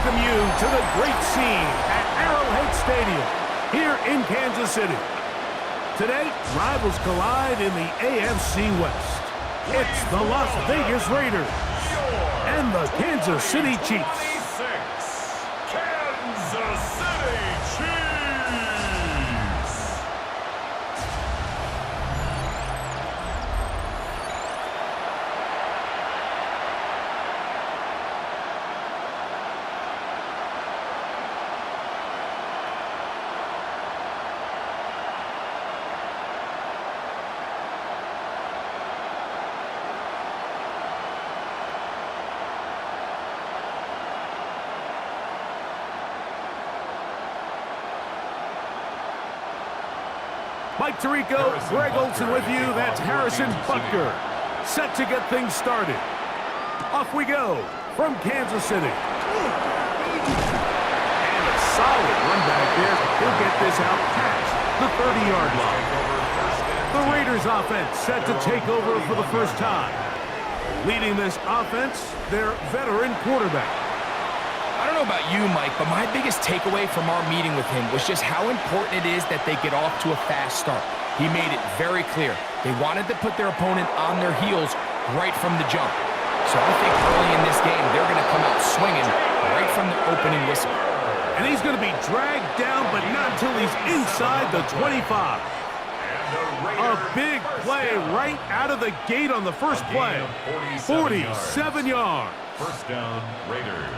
welcome you to the great scene at Arrowhead Stadium here in Kansas City. Today, rivals collide in the AFC West. It's the Las Vegas Raiders and the Kansas City Chiefs. Kansas City Chiefs. Mike Tirico, Greg Olson with you. That's Harrison Butker. Set to get things started. Off we go from Kansas City. And a solid run back there. He'll get this out past the 30-yard line. The Raiders offense set to take over for the first time. Leading this offense, their veteran quarterback. I don't know about you, Mike, but my biggest takeaway from our meeting with him was just how important it is that they get off to a fast start. He made it very clear. They wanted to put their opponent on their heels right from the jump. So I think early in this game, they're going to come out swinging right from the opening whistle. And he's going to be dragged down, but not until he's inside the 25. A big play right out of the gate on the first play. 47 yards. First down, Raiders.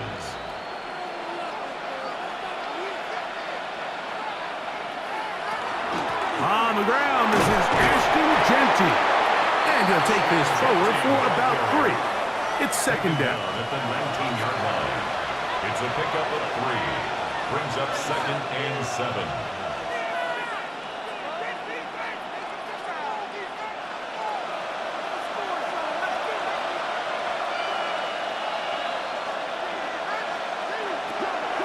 On the ground, this is Ashton Genty. And he'll take this forward for about 3. It's second down. At the 19-yard line. It's a pickup of 3. Brings up 2nd and 7.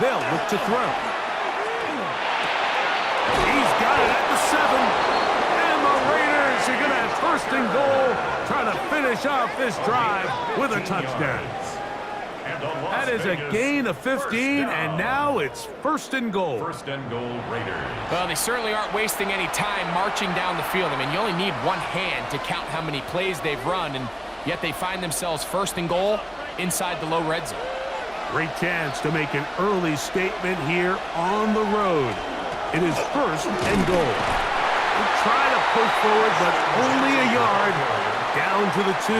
They'll look to throw. He's got it at the 7. And the Raiders are going to have first and goal, trying to finish off this drive with a touchdown. That is a gain of 15, and now it's first and goal. First and goal, Raiders. Well, they certainly aren't wasting any time marching down the field. I mean, you only need one hand to count how many plays they've run, and yet they find themselves first and goal inside the low red zone. Great chance to make an early statement here on the road. It is first and goal. They try to push forward, but only a yard down to the 2.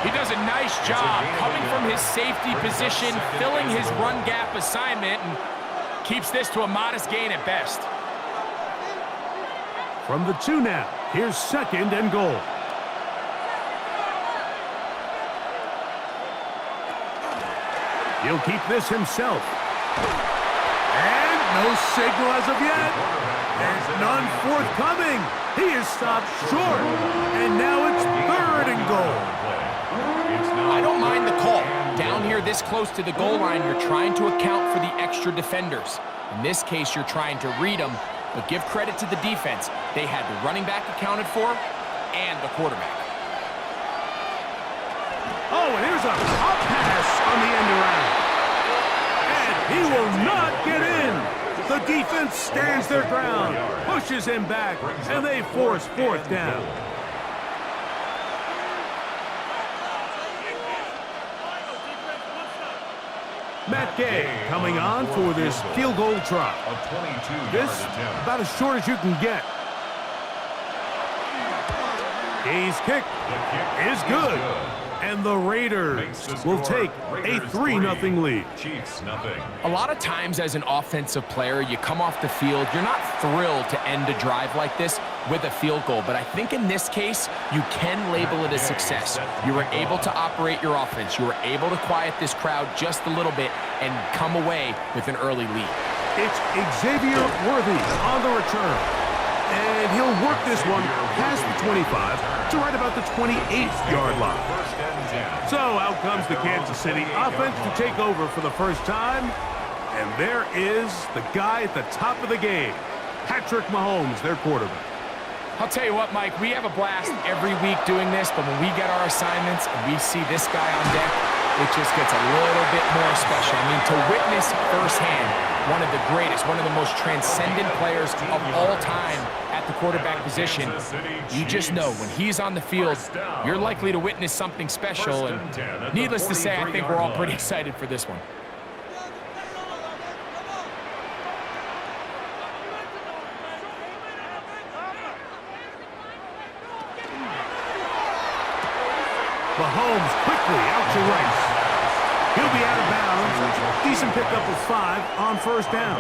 He does a nice job coming from his safety position, filling his run gap assignment, and keeps this to a modest gain at best. From the 2 now, here's second and goal. He'll keep this himself. And no signal as of yet. There's none forthcoming. He is stopped short. And now it's third and goal. I don't mind the call. Down here this close to the goal line, you're trying to account for the extra defenders. In this case, you're trying to read them, but give credit to the defense. They had the running back accounted for and the quarterback. Oh, and here's a hot pass on the end around. And he will not get in. The defense stands their ground, pushes him back, and they force fourth down. Matt Gay coming on for this field goal try. This about as short as you can get. Gay's kick is good. And the Raiders will take a 3-0 lead. Chiefs, nothing. A lot of times as an offensive player, you come off the field, you're not thrilled to end a drive like this with a field goal. But I think in this case, you can label it a success. You were able to operate your offense. You were able to quiet this crowd just a little bit and come away with an early lead. It's Xavier Worthy on the return. And he'll work this one past the 25 to right about the 28-yard line. So out comes the Kansas City offense to take over for the first time. And there is the guy at the top of the game, Patrick Mahomes, their quarterback. I'll tell you what, Mike, we have a blast every week doing this, but when we get our assignments and we see this guy on deck, it just gets a little bit more special. I mean, to witness firsthand one of the greatest, one of the most transcendent players of all time at the quarterback position, you just know when he's on the field, you're likely to witness something special. And needless to say, I think we're all pretty excited for this one. Mahomes quickly out to Rice. He'll be out of bounds. Decent pickup of 5 on first down.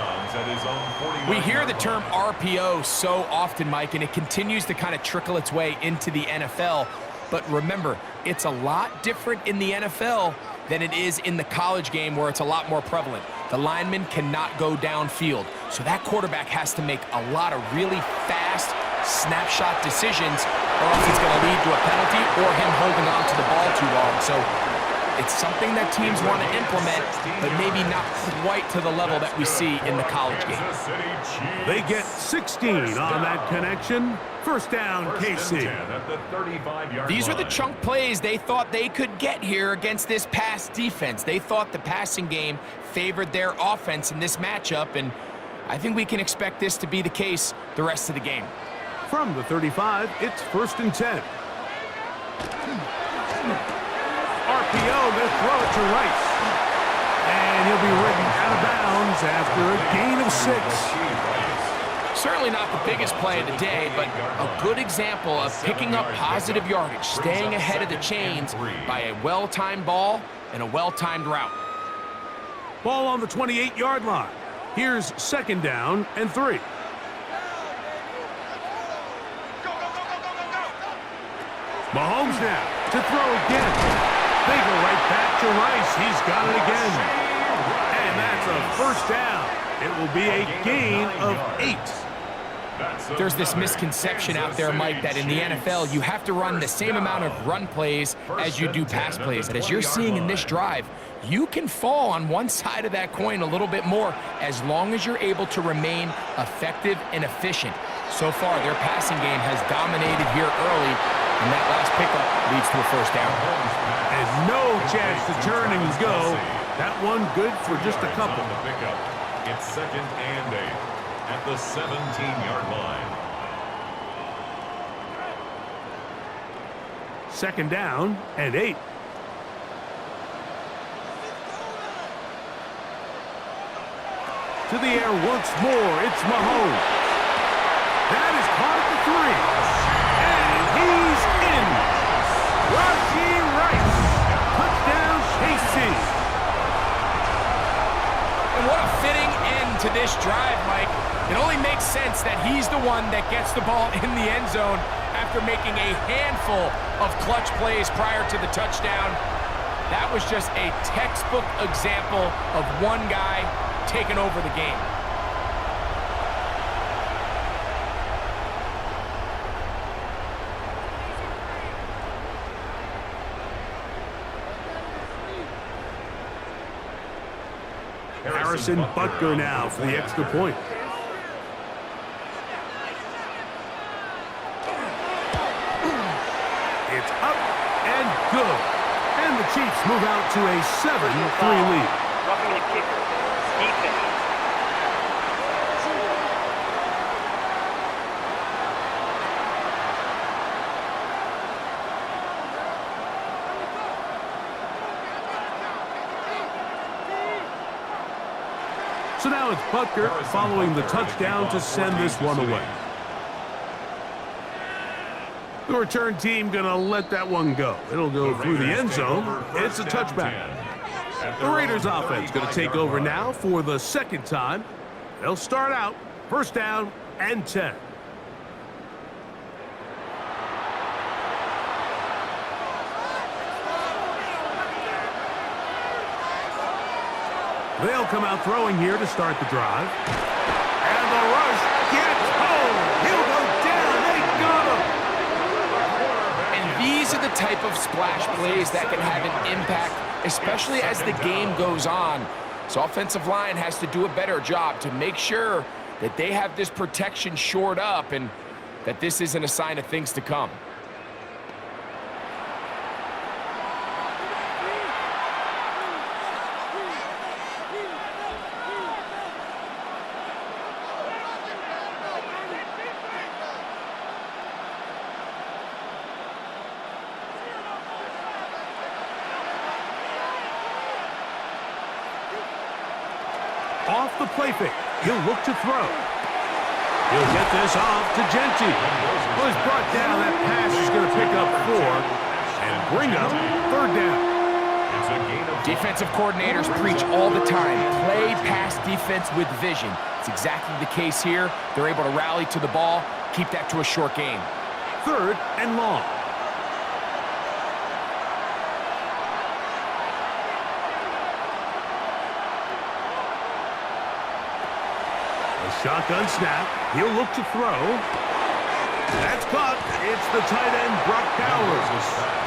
We hear the term RPO so often, Mike, and it continues to kind of trickle its way into the NFL. But remember, it's a lot different in the NFL than it is in the college game where it's a lot more prevalent. The lineman cannot go downfield, so that quarterback has to make a lot of really fast snapshot decisions, or else it's going to lead to a penalty or him holding on to the ball too long. So it's something that teams want to implement, but maybe not quite to the level that we see in the college game. They get 16 on that connection. First down, KC. These are the chunk plays they thought they could get here against this pass defense. They thought the passing game favored their offense in this matchup, and I think we can expect this to be the case the rest of the game. From the 35, it's 1st and 10. RPO, they'll throw it to Rice. And he'll be ridden out of bounds after a gain of 6. Certainly not the biggest play of the day, but a good example of picking up positive yardage, staying ahead of the chains by a well-timed ball and a well-timed route. Ball on the 28-yard line. Here's 2nd down and 3. Mahomes now to throw again. They go right back to Rice. He's got it again. And that's a first down. It will be a gain of 8. There's this misconception out there, Mike, that in the NFL, you have to run the same amount of run plays as you do pass plays. And as you're seeing in this drive, you can fall on one side of that coin a little bit more as long as you're able to remain effective and efficient. So far, their passing game has dominated here early, and that last pickup leads to a first down. And no chance to turn and go. That one good for just a couple. It's 2nd and 8 at the 17-yard line. 2nd down and 8. To the air once more, it's Mahomes. That is caught at the 3. And he's in. Rashee Rice. Touchdown, KC. And what a fitting end to this drive, Mike. It only makes sense that he's the one that gets the ball in the end zone after making a handful of clutch plays prior to the touchdown. That was just a textbook example of one guy taking over the game. Harrison Butker now for the extra point. It's up and good. And the Chiefs move out to a 7-3 lead. Roughing the kicker. Defense. So now it's Butker following the touchdown to send this one away. The return team going to let that one go. It'll go through the end zone. It's a touchback. The Raiders offense going to take over now for the 2nd time. They'll start out 1st down and 10. They'll come out throwing here to start the drive. And the rush gets home. He'll go down. They got him. And these are the type of splash plays that can have an impact, especially as the game goes on. So offensive line has to do a better job to make sure that they have this protection shored up and that this isn't a sign of things to come. Off the play fake. He'll look to throw. He'll get this off to Genti. Well, he's brought down. That pass is going to pick up 4 and bring up 3rd down. Defensive coordinators preach all the time, play pass defense with vision. It's exactly the case here. They're able to rally to the ball, keep that to a short game. 3rd and long. A shotgun snap. He'll look to throw. That's caught. It's the tight end, Brock Bowers.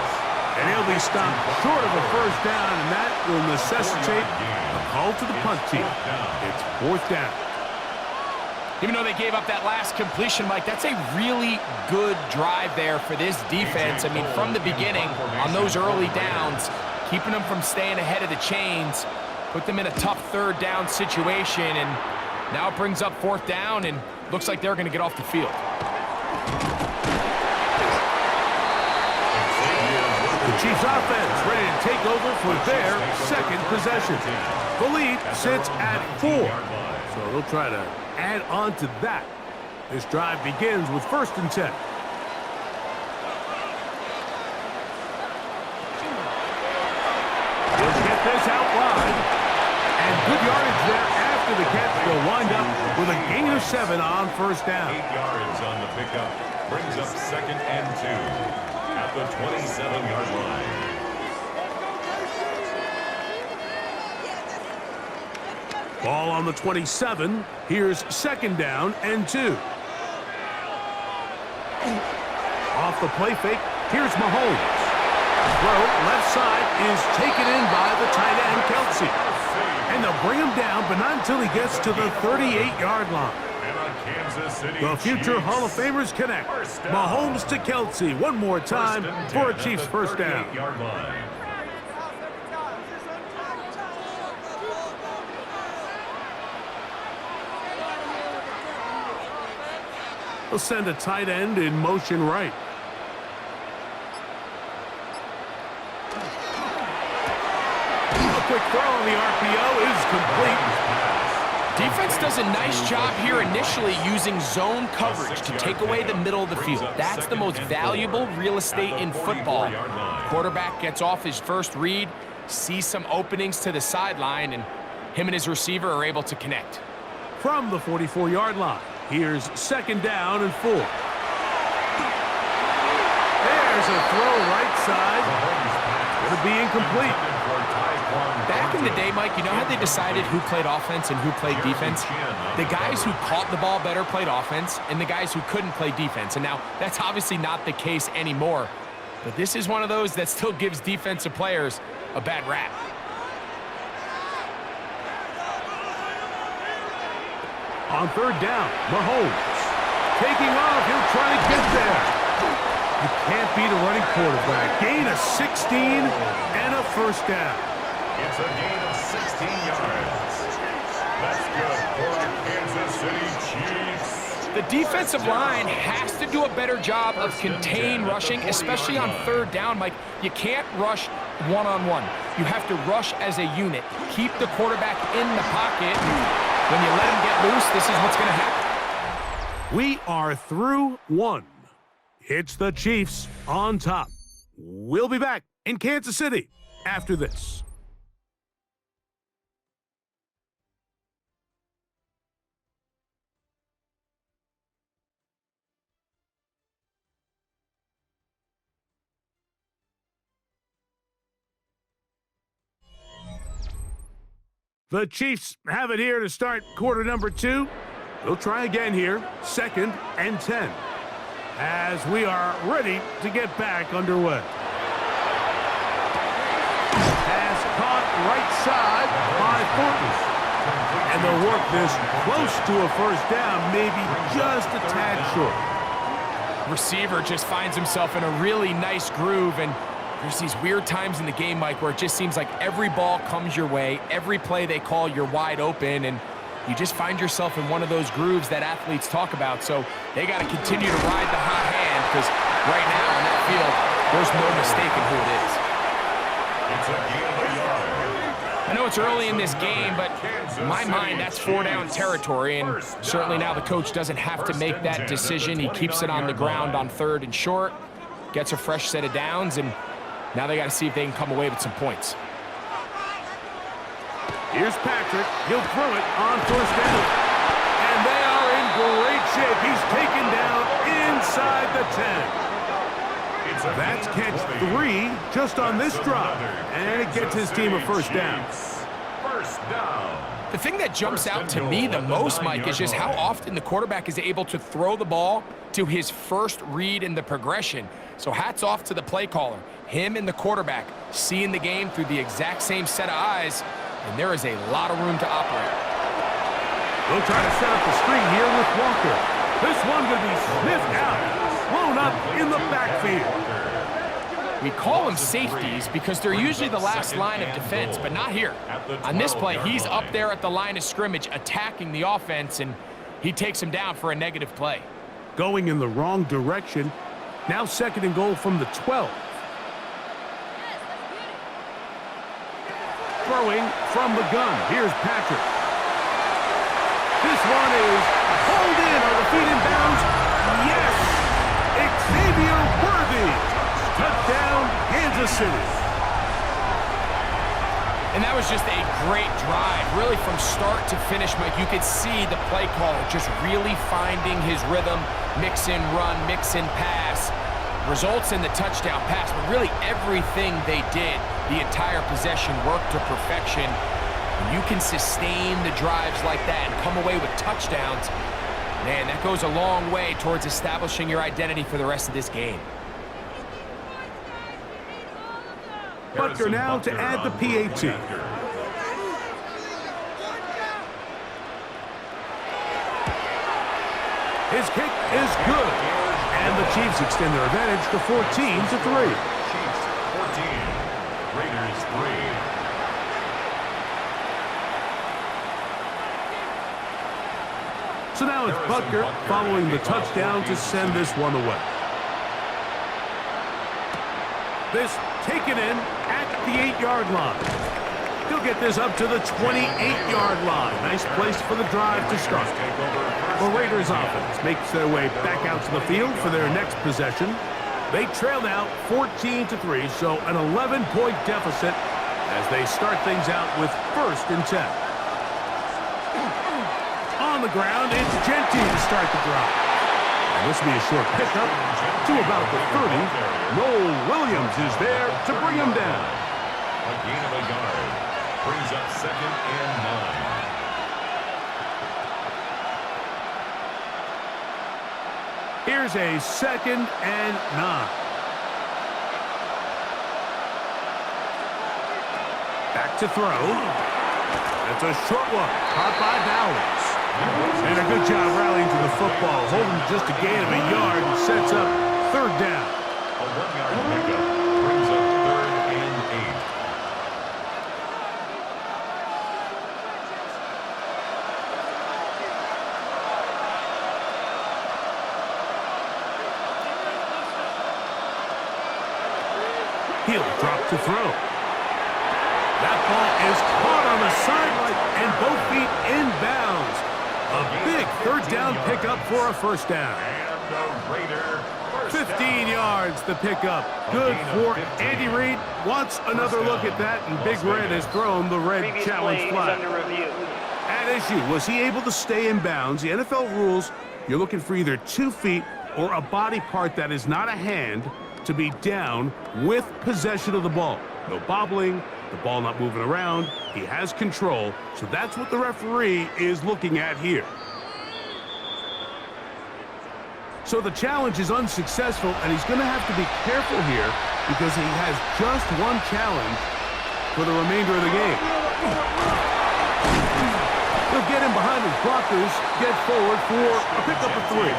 And he'll be stopped short of a 1st down, and that will necessitate a call to the punt team. It's 4th down. Even though they gave up that last completion, Mike, that's a really good drive there for this defense. I mean, from the beginning, on those early downs, keeping them from staying ahead of the chains, put them in a tough 3rd down situation, and now it brings up 4th down, and looks like they're going to get off the field. The Chiefs offense ready to take over for their 2nd possession. The lead sits at 4, so they'll try to add on to that. This drive begins with 1st and 10. He'll get this out wide, and good yardage there after the catch. They'll wind up with a gain of 7 on 1st down. 8 yards on the pickup, brings up 2nd and 2. At the 27-yard line. Ball on the 27. Here's 2nd down and 2. Off the play fake. Here's Mahomes. Throw left side is taken in by the tight end, Kelsey. And they'll bring him down, but not until he gets to the 38-yard line. The future Hall of Famers connect. Mahomes to Kelsey one more time for a Chiefs 1st down. They'll send a tight end in motion right. A quick throw on the RPO is complete. Defense does a nice job here initially using zone coverage to take away the middle of the field. That's the most valuable real estate in football. Quarterback gets off his first read, sees some openings to the sideline, and him and his receiver are able to connect. From the 44-yard line, here's 2nd down and 4. There's a throw right side. It'll be incomplete. Back in the day, Mike, you know how they decided who played offense and who played defense? The guys who caught the ball better played offense, and the guys who couldn't play defense. And now, that's obviously not the case anymore. But this is one of those that still gives defensive players a bad rap. On 3rd down, Mahomes. Taking off, he'll try to get there. You can't beat a running quarterback. Gain of 16 and a 1st down. It's a gain of 16 yards. That's good for the Kansas City Chiefs. The defensive line has to do a better job of contain rushing, especially on 3rd down. Mike, you can't rush one-on-one. You have to rush as a unit. Keep the quarterback in the pocket. When you let him get loose, this is what's going to happen. We are through 1. It's the Chiefs on top. We'll be back in Kansas City after this. The Chiefs have it here to start quarter number 2. They'll try again here, 2nd and 10, as we are ready to get back underway. Pass caught right side by Thornton. And they'll work this close to a 1st down, maybe just a tad short. Receiver just finds himself in a really nice groove, and there's these weird times in the game, Mike, where it just seems like every ball comes your way, every play they call, you're wide open, and you just find yourself in one of those grooves that athletes talk about. So they got to continue to ride the hot hand, because right now on that field, there's no mistaking who it is. It's a gain of a yard. I know it's early in this game, but in my mind, that's 4-down territory, and certainly now the coach doesn't have to make that decision. He keeps it on the ground on 3rd and short, gets a fresh set of downs, and now they got to see if they can come away with some points. Here's Patrick. He'll throw it on 1st down. And they are in great shape. He's taken down inside the 10. That's catch 3 just on this drive. And it gets his team a 1st down. The thing that jumps out to me the most, Mike, is just how often the quarterback is able to throw the ball to his first read in the progression. So hats off to the play caller. Him and the quarterback seeing the game through the exact same set of eyes, and there is a lot of room to operate. They'll try to set up the screen here with Walker. This one going to be sniffed out, blown up in the backfield. We call them safeties because they're usually the last line of defense, but not here. On this play, he's up there at the line of scrimmage attacking the offense, and he takes him down for a negative play. Going in the wrong direction. Now 2nd and goal from the 12. Throwing from the gun. Here's Patrick. This one is pulled in. Are the feet in bounds? Yes! Xavier Worthy. Touchdown, Kansas City. And that was just a great drive. Really from start to finish, Mike, you could see the play caller just really finding his rhythm. Mix in run, mix in pass. Results in the touchdown pass, but really everything they did, the entire possession worked to perfection. When you can sustain the drives like that and come away with touchdowns, man, that goes a long way towards establishing your identity for the rest of this game. Butker now to add the PAT. His kick is good. And the Chiefs extend their advantage to 14-3. Chiefs 14, Raiders 3. So now it's Butker following the touchdown to send this one away. This taken in at the 8-yard line. He'll get this up to the 28-yard line. Nice place for the drive to start. The Raiders offense makes their way back out to the field for their next possession. They trail now 14-3, so an 11-point deficit as they start things out with 1st and 10. On the ground, it's Genty to start the drive. And this will be a short pickup to about the 30. Noel Williams is there to bring him down. A gain of a yard. Brings up 2nd and 9. Here's a 2nd and 9. Back to throw. That's a short one. Caught by Bowers. And a good job rallying to the football. Holding just a gain of a yard and sets up 3rd down. A 1-yard pickup. Brings up 3rd and 8. He'll drop to throw. That ball is caught on the sideline and both feet inbounds. A big 3rd down pickup for a 1st down. And the Raider 15 yards the pickup. Good for Andy Reid. Wants another look at that, and Big Red has thrown the red Previous challenge play is flag. under review. At issue, was he able to stay in bounds? The NFL rules, you're looking for either 2 feet or a body part that is not a hand to be down with possession of the ball. No bobbling, the ball not moving around. He has control, so that's what the referee is looking at here. So the challenge is unsuccessful, and he's going to have to be careful here because he has just one challenge for the remainder of the game. He'll get in behind his blockers, get forward for a pickup of 3.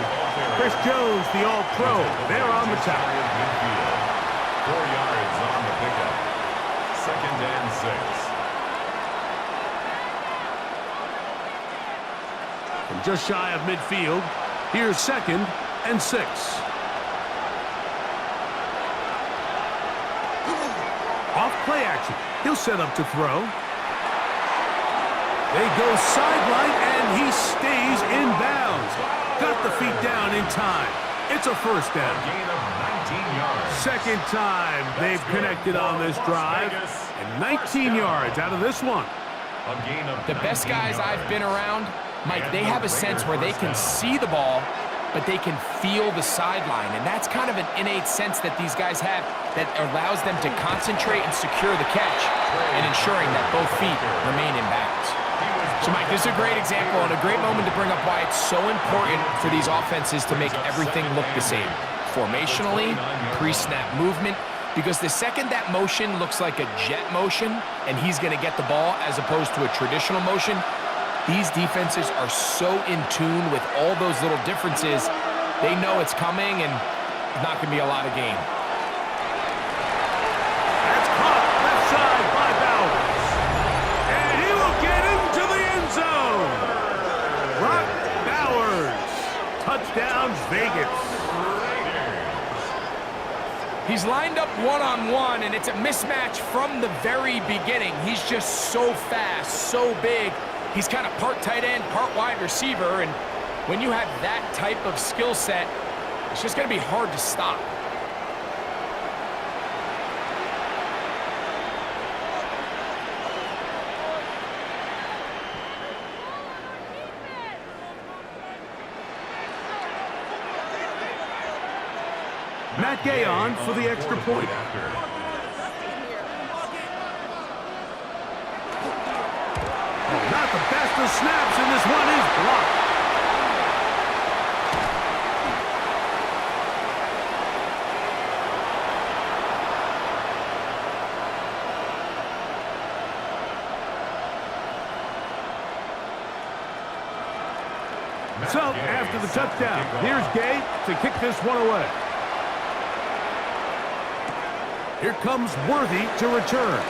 Chris Jones, the All-Pro, there on the top. 4 yards on the pickup. 2nd and 6. From just shy of midfield, here's 2nd and 6. Off play action. He'll set up to throw. They go sideline, and he stays in bounds. Got the feet down in time. It's a first down. Gain of 19 yards. Second time they've connected on this drive. And 19 yards out of this one. A gain of The best guys I've been around, Mike, they have a sense where they can see the ball, but they can feel the sideline. And that's kind of an innate sense that these guys have that allows them to concentrate and secure the catch and ensuring that both feet remain in bounds. So, Mike, this is a great example and a great moment to bring up why it's so important for these offenses to make everything look the same. Formationally, pre-snap movement, because the second that motion looks like a jet motion and he's going to get the ball as opposed to a traditional motion, these defenses are so in tune with all those little differences, they know it's coming and it's not going to be a lot of gain. That's caught left side by Bowers. And he will get into the end zone. Brock Bowers. Touchdown, Vegas. He's lined up one-on-one, and it's a mismatch from the very beginning. He's just so fast, so big. He's kind of part tight end, part wide receiver, and when you have that type of skill set, it's just going to be hard to stop. Matt Gay on for the extra point. Not the best of snaps, and this one is blocked. So, after the touchdown, here's Gay to kick this one away. Here comes Worthy to return.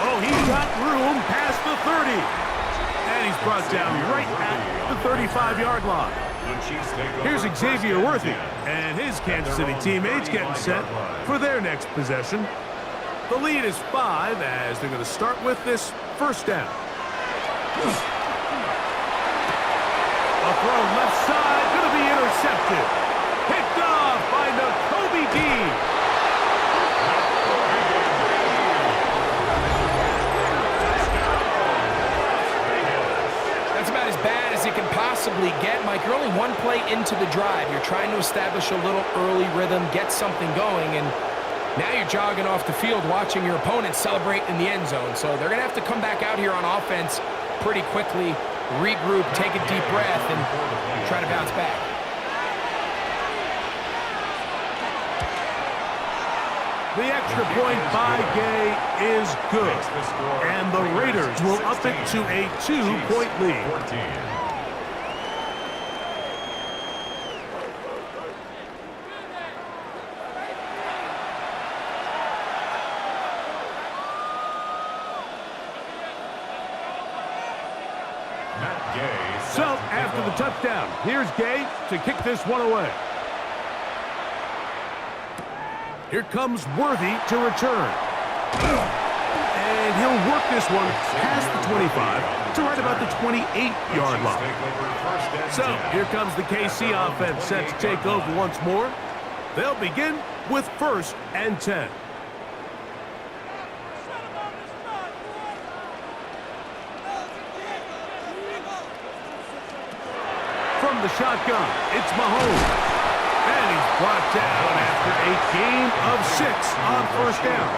Oh, he's got room past the 30. And he's brought down right at the 35-yard line. Here's Xavier Worthy and his Kansas City teammates getting set for their next possession. The lead is 5 as they're going to start with this first down. A throw left side, going to be intercepted. Picked off by Nakobe Dean. That's about as bad as it can possibly get, Mike. You're only one play into the drive. You're trying to establish a little early rhythm, get something going, and now you're jogging off the field watching your opponent celebrate in the end zone. So they're going to have to come back out here on offense pretty quickly, regroup, take a deep breath, and try to bounce back. The extra point by Gay is good, and the Raiders will up it to a 2-point lead. So, after the touchdown, here's Gay to kick this one away. Here comes Worthy to return. And he'll work this one past the 25 to right about the 28-yard line. So, here comes the KC offense set to take over once more. They'll begin with 1st and 10. From the shotgun, it's Mahomes. And he's brought down after a gain of 6 on 1st down.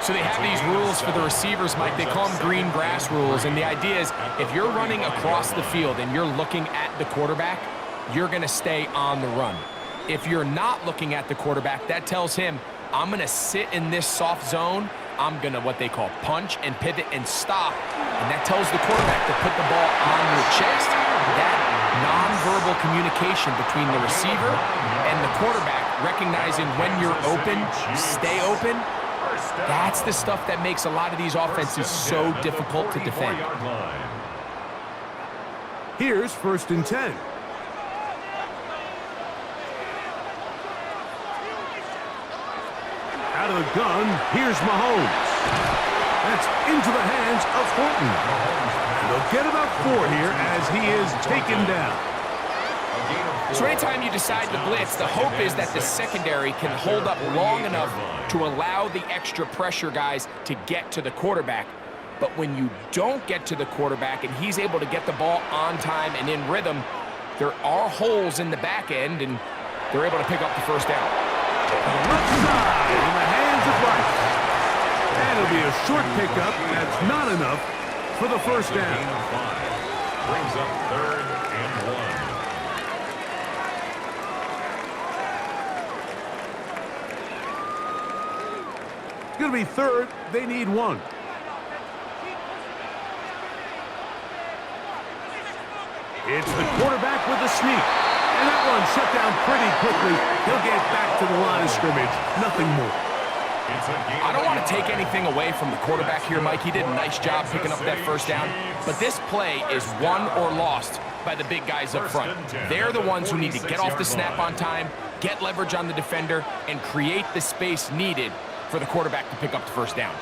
So they have these rules for the receivers, Mike. They call them green grass rules. And the idea is if you're running across the field and you're looking at the quarterback, you're going to stay on the run. If you're not looking at the quarterback, that tells him, I'm going to sit in this soft zone. I'm going to what they call punch and pivot and stop. And that tells the quarterback to put the ball on your chest. That non-verbal communication between the receiver and the quarterback, recognizing when you're open, stay open, that's the stuff that makes a lot of these offenses so difficult to defend. Here's 1st and 10. Out of the gun, here's Mahomes. That's into the hands of Horton. And they'll get about 4 here as he is taken down. So anytime you decide to blitz, the hope is that the secondary can hold up long enough to allow the extra pressure guys to get to the quarterback. But when you don't get to the quarterback and he's able to get the ball on time and in rhythm, there are holes in the back end, and they're able to pick up the first down. Left side in the hands of Rice. And it'll be a short pickup. That's not enough for the first down. Brings up 3rd and 1. Going to be 3rd. They need 1. It's the quarterback with the sneak. And that one shut down pretty quickly. He'll get back to the line of scrimmage. Nothing more. I don't want to take anything away from the quarterback here, Mike. He did a nice job picking up that first down. But this play is won or lost by the big guys up front. They're the ones who need to get off the snap on time, get leverage on the defender, and create the space needed for the quarterback to pick up the first down.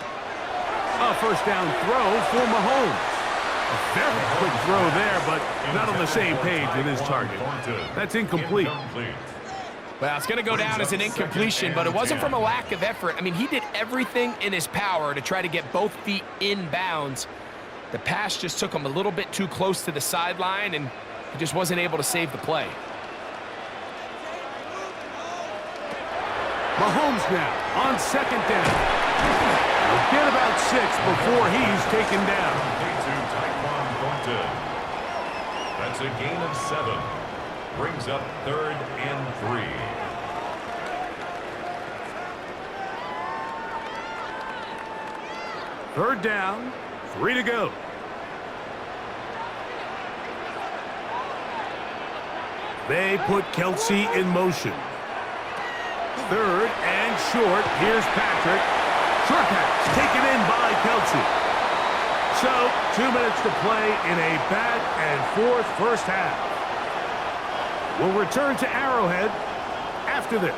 A first down throw for Mahomes. A very quick throw there, but not on the same page with his target. That's incomplete. Well, it's going to go down as an incompletion, but it wasn't from a lack of effort. I mean, he did everything in his power to try to get both feet in bounds. The pass just took him a little bit too close to the sideline, and he just wasn't able to save the play. Mahomes now on 2nd down. He'll get about 6 before he's taken down. That's a gain of 7. Brings up 3rd and 3. Third down, 3 to go. They put Kelsey in motion. 3rd and short. Here's Patrick. Short pass taken in by Kelsey. So, 2 minutes to play in a back-and-forth first half. We'll return to Arrowhead after this.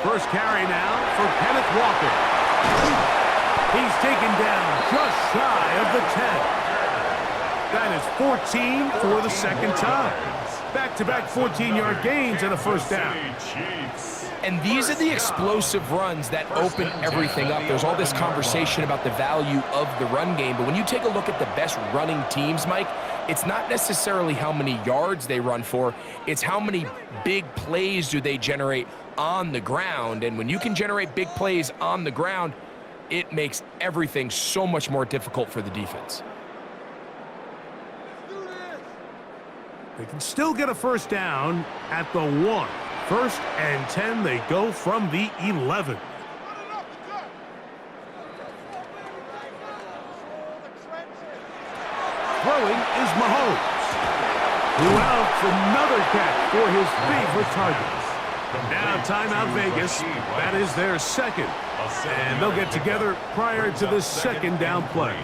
First carry now for Kenneth Walker. He's taken down just shy of the 10. That is 14 for the second time. Back-to-back 14-yard gains and a first down. And these are the explosive runs that open everything up. There's all this conversation about the value of the run game, but when you take a look at the best running teams, Mike, it's not necessarily how many yards they run for, it's how many big plays do they generate on the ground. And when you can generate big plays on the ground, it makes everything so much more difficult for the defense. They can still get a first down at the 1. 1st and 10, they go from the 11. Throwing is Mahomes. Who else? Another catch for his favorite targets. Now timeout Vegas. That is their 2nd. And they'll get together prior to the 2nd down play.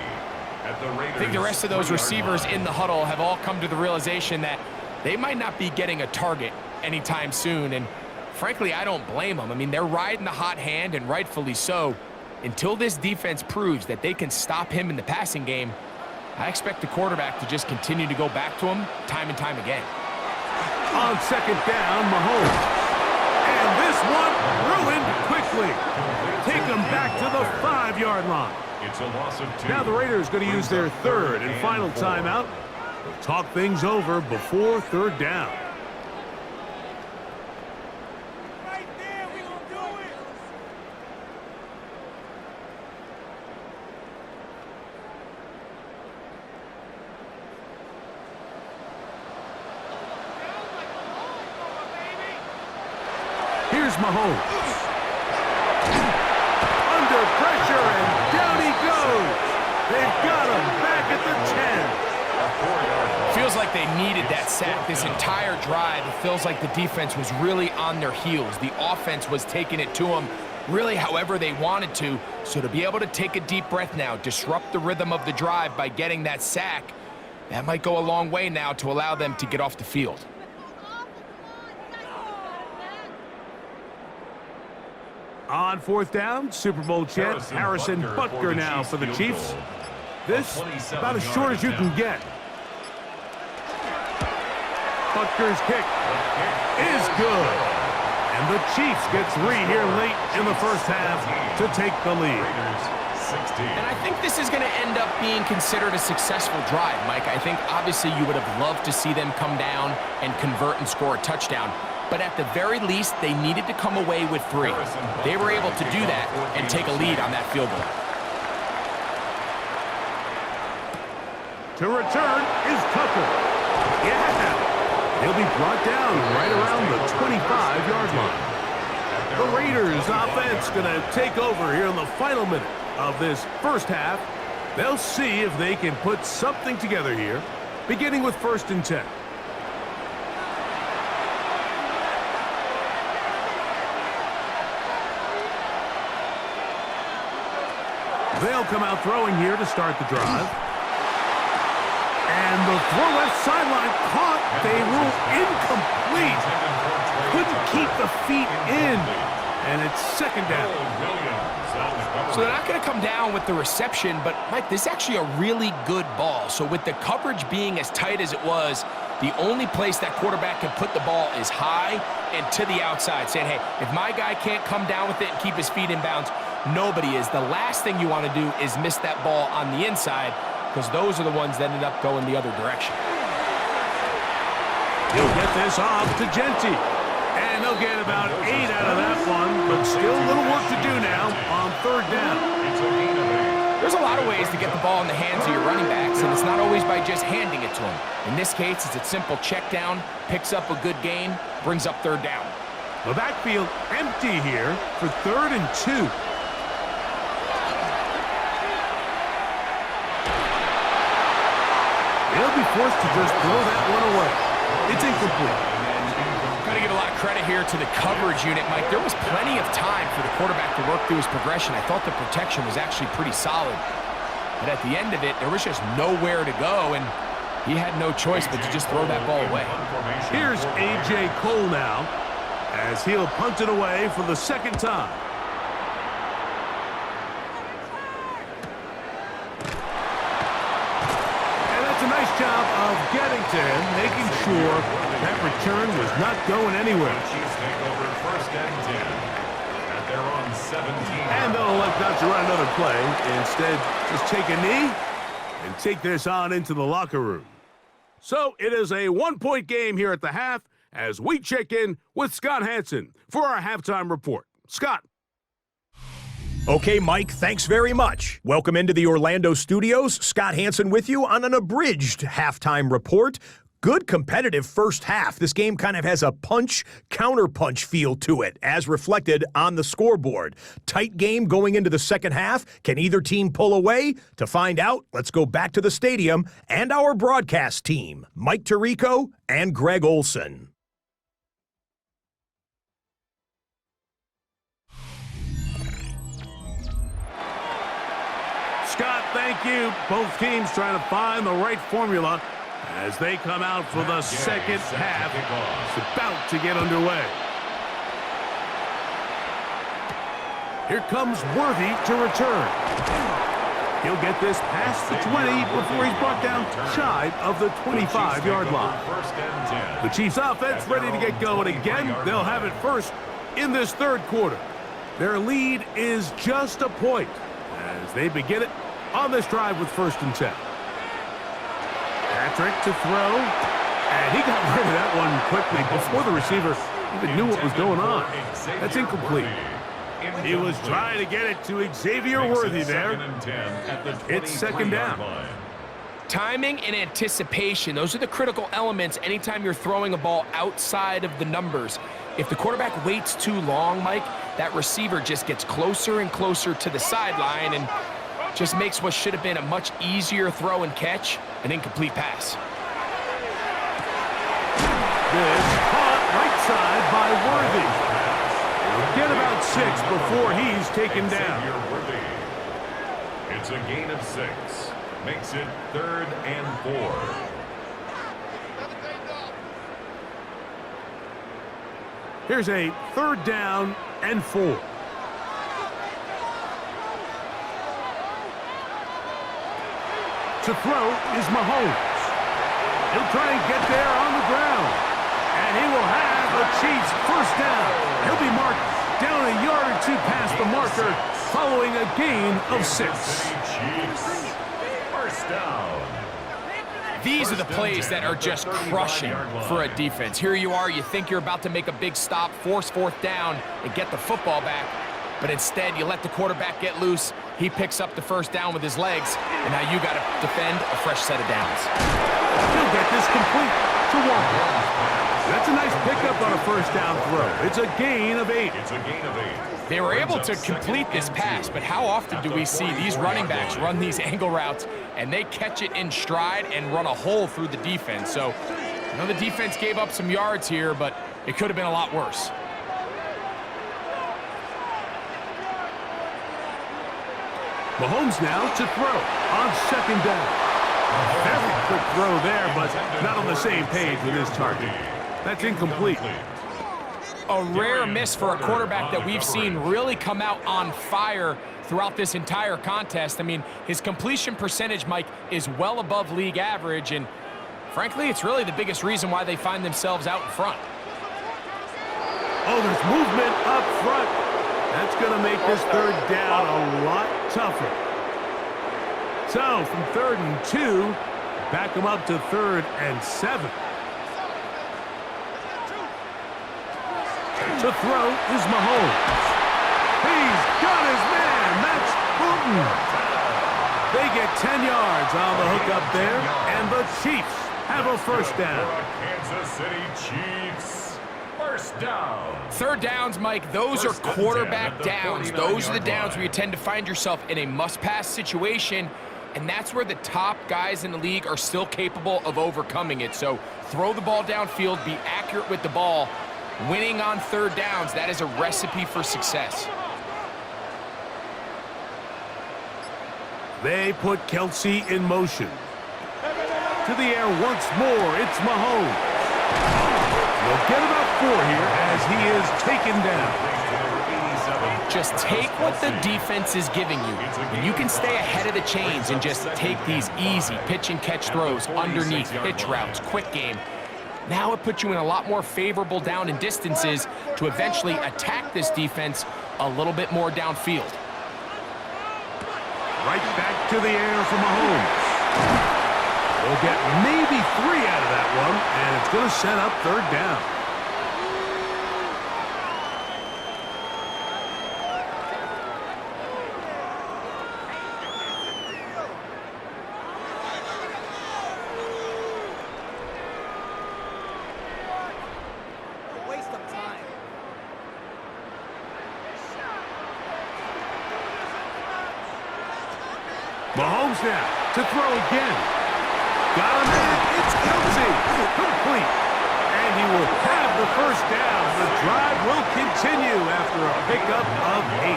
I think the rest of those receivers in the huddle have all come to the realization that they might not be getting a target anytime soon, and frankly, I don't blame them. I mean, they're riding the hot hand, and rightfully so. Until this defense proves that they can stop him in the passing game, I expect the quarterback to just continue to go back to him time and time again. On 2nd down, Mahomes. And this one ruined quickly. Take them back to the 5-yard line. It's a loss of 2. Now the Raiders going to use their 3rd and final timeout. They'll talk things over before 3rd down. Here's Mahomes. Under pressure, and down he goes. They've got him back at the 10. Feels like they needed that sack this entire drive. It feels like the defense was really on their heels. The offense was taking it to them really however they wanted to. So to be able to take a deep breath now, disrupt the rhythm of the drive by getting that sack, that might go a long way now to allow them to get off the field. On fourth down, Super Bowl champ Harrison Butker now for the Chiefs. This about as short as you can get. Butker's kick is good. And the Chiefs get 3 here late in the first half to take the lead. And I think this is going to end up being considered a successful drive, Mike. I think obviously you would have loved to see them come down and convert and score a touchdown. But at the very least, they needed to come away with 3. They were able to do that and take a lead on that field goal. To return is Tucker. Yeah! He'll be brought down right around the 25-yard line. The Raiders offense going to take over here in the final minute of this first half. They'll see if they can put something together here, beginning with 1st and 10. They'll come out throwing here to start the drive. And the throw left sideline caught. They rule incomplete. Couldn't keep the feet in. And it's 2nd down. So they're not going to come down with the reception, but, Mike, this is actually a really good ball. So with the coverage being as tight as it was, the only place that quarterback can put the ball is high and to the outside, saying, hey, if my guy can't come down with it and keep his feet in bounds, nobody is. The last thing you want to do is miss that ball on the inside, because those are the ones that ended up going the other direction. He'll get this off to Genty. And they'll get about 8 out of that one, but still a little work to do now on 3rd down. There's a lot of ways to get the ball in the hands of your running backs, and it's not always by just handing it to them. In this case, it's a simple check down, picks up a good gain, brings up 3rd down. The backfield empty here for 3rd and 2. They'll be forced to just throw that one away. It's incomplete. Got to give a lot of credit here to the coverage unit, Mike. There was plenty of time for the quarterback to work through his progression. I thought the protection was actually pretty solid. But at the end of it, there was just nowhere to go, and he had no choice but to just throw that ball away. Here's A.J. Cole now, as he'll punt it away for the 2nd time. And that's a nice job of getting to him, making sure that return was not going anywhere. Chiefs take over 1st and 10 at their own 17. And they'll elect not to run another play. Instead, just take a knee and take this on into the locker room. So it is a 1-point game here at the half as we check in with Scott Hansen for our halftime report. Scott. Okay, Mike, thanks very much. Welcome into the Orlando studios. Scott Hansen with you on an abridged halftime report. Good competitive first half. This game kind of has a punch-counterpunch feel to it, as reflected on the scoreboard. Tight game going into the second half. Can either team pull away? To find out, let's go back to the stadium and our broadcast team, Mike Tirico and Greg Olson. Scott, thank you. Both teams trying to find the right formula as they come out for the second half. It's about to get underway. Here comes Worthy to return. He'll get this past the 20 before he's brought down shy of the 25-yard line. The Chiefs offense ready to get going again. They'll have it first in this 3rd quarter. Their lead is just a point as they begin it on this drive with 1st and 10. Patrick to throw, and he got rid of that one quickly before the receiver even knew what was going on. That's incomplete. He was trying to get it to Xavier Worthy there. It's 2nd down. Timing and anticipation, those are the critical elements anytime you're throwing a ball outside of the numbers. If the quarterback waits too long, Mike, that receiver just gets closer and closer to the sideline and just makes what should have been a much easier throw and catch an incomplete pass. This caught right side by Worthy. He'll get about 6 before he's taken down. It's a gain of 6. Makes it 3rd and 4. Here's a 3rd down and 4. To throw is Mahomes. He'll try and get there on the ground. And he will have the Chiefs first down. He'll be marked down a yard or two past the marker following a gain of 6. Chiefs. First down. These are the plays that are just crushing for a defense. Here you are, you think you're about to make a big stop, force fourth down, and get the football back. But instead, you let the quarterback get loose. He picks up the first down with his legs, and now you got to defend a fresh set of downs. He'll get this complete to Walker. That's a nice pickup on a first down throw. It's a gain of 8. It's a gain of 8. They were able to complete this pass, but how often do we see these running backs run these angle routes and they catch it in stride and run a hole through the defense? So, I know the defense gave up some yards here, but it could have been a lot worse. Mahomes now to throw on second down. A very quick throw there, but not on the same page with his target. That's incomplete. A rare miss for a quarterback that we've seen really come out on fire throughout this entire contest. I mean, his completion percentage, Mike, is well above league average, and frankly, it's really the biggest reason why they find themselves out in front. Oh, there's movement up front. That's going to make this third down a lot tougher. So, from 3rd and 2, back him up to 3rd and 7. To throw is Mahomes. He's got his man. That's Booten. They get 10 yards on the hook up there, and the Chiefs have a first down. Kansas City Chiefs. First down. Third downs, Mike, those are quarterback downs. Those are the downs where you tend to find yourself in a must-pass situation, and that's where the top guys in the league are still capable of overcoming it. So throw the ball downfield, be accurate with the ball. Winning on third downs, that is a recipe for success. They put Kelsey in motion. To the air once more, it's Mahomes. They'll get about 4 here as he is taken down. Just take what the defense is giving you, and you can stay ahead of the chains and just take these easy pitch and catch throws underneath, pitch routes, quick game. Now it puts you in a lot more favorable down and distances to eventually attack this defense a little bit more downfield. Right back to the air for Mahomes. They'll get maybe 3 out of that one, and it's going to set up third down. Mahomes now to throw again. Got him in. It's Kelsey. Complete. And he will have the first down. The drive will continue after a pickup of 8.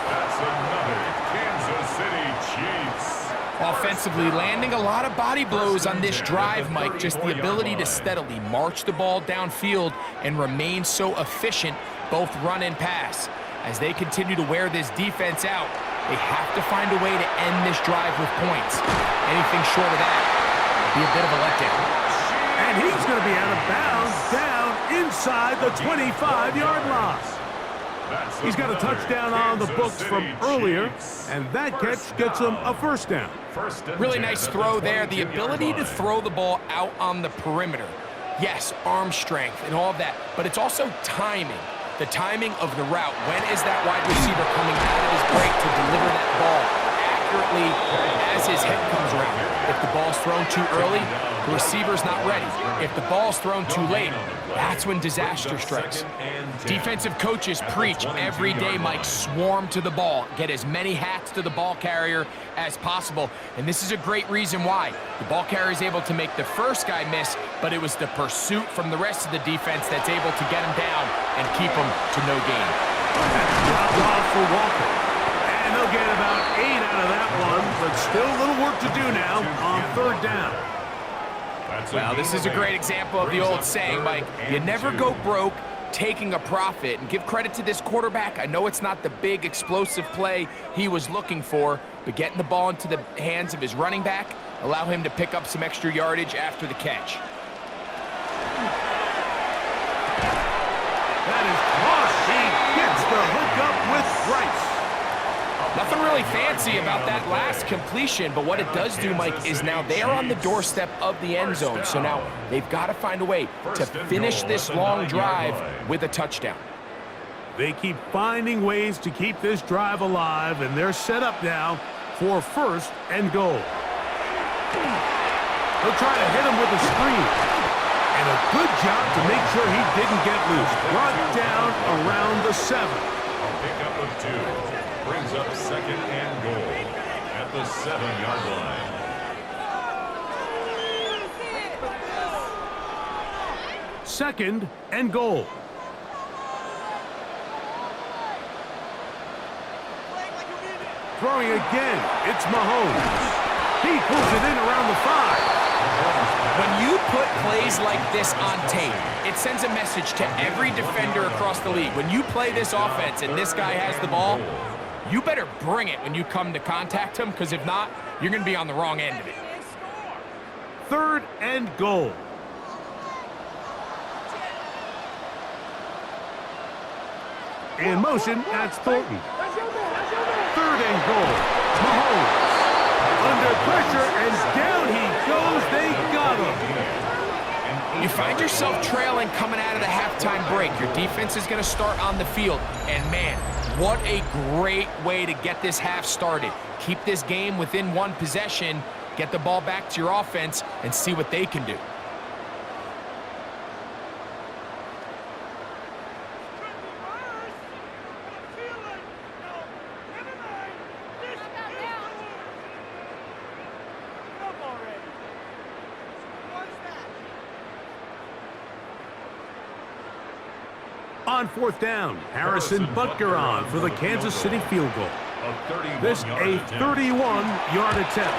That's another Kansas City Chiefs. Offensively, landing a lot of body blows on this drive, Mike. Just the ability to steadily march the ball downfield and remain so efficient, both run and pass. As they continue to wear this defense out, they have to find a way to end this drive with points. Anything short of that would be a bit of a letdown. And he's going to be out of bounds down inside the 25-yard line. He's got a touchdown on the books from earlier, and that catch gets him a first down. Really nice throw there. The ability to throw the ball out on the perimeter. Yes, arm strength and all of that, but it's also timing. The timing of the route. When is that wide receiver coming out of his break to deliver that ball accurately as his head comes around? If the ball's thrown too early, the receiver's not ready. If the ball's thrown too late, that's when disaster strikes. Defensive coaches preach every day, Mike, swarm to the ball. Get as many hats to the ball carrier as possible. And this is a great reason why. The ball carrier is able to make the first guy miss, but it was the pursuit from the rest of the defense that's able to get him down and keep him to no gain. That's dropped off for Walker. And they'll get about 8 out of that one, but still a little work to do now on third down. Well, this is a great example of the old saying, Mike, you never go broke, taking a profit. And give credit to this quarterback. I know it's not the big explosive play he was looking for, but getting the ball into the hands of his running back allow him to pick up some extra yardage after the catch. That is close. He gets the hookup with Rice. Nothing really fancy about that last completion, but what it does do, Mike, is now they are on the doorstep of the end zone. So now they've got to find a way to finish this long drive with a touchdown. They keep finding ways to keep this drive alive, and they're set up now for 1st and goal. He'll try to hit him with a screen. And a good job to make sure he didn't get loose. Brought down around the 7. A pickup of 2. Brings up 2nd and goal at the 7-yard line. Second and goal. Throwing again. It's Mahomes. He pulls it in around the 5. When you put plays like this on tape, it sends a message to every defender across the league. When you play this offense and this guy has the ball, you better bring it when you come to contact him, because if not, you're going to be on the wrong end of it. 3rd and goal. In motion, that's Thornton. 3rd and goal. Mahomes. Under pressure, and down he goes. They got him. You find yourself trailing coming out of the halftime break. Your defense is going to start on the field. And, man, what a great way to get this half started. Keep this game within 1 possession, get the ball back to your offense, and see what they can do. On 4th down, Harrison Butker for the Kansas City field goal. This a 31-yard attempt.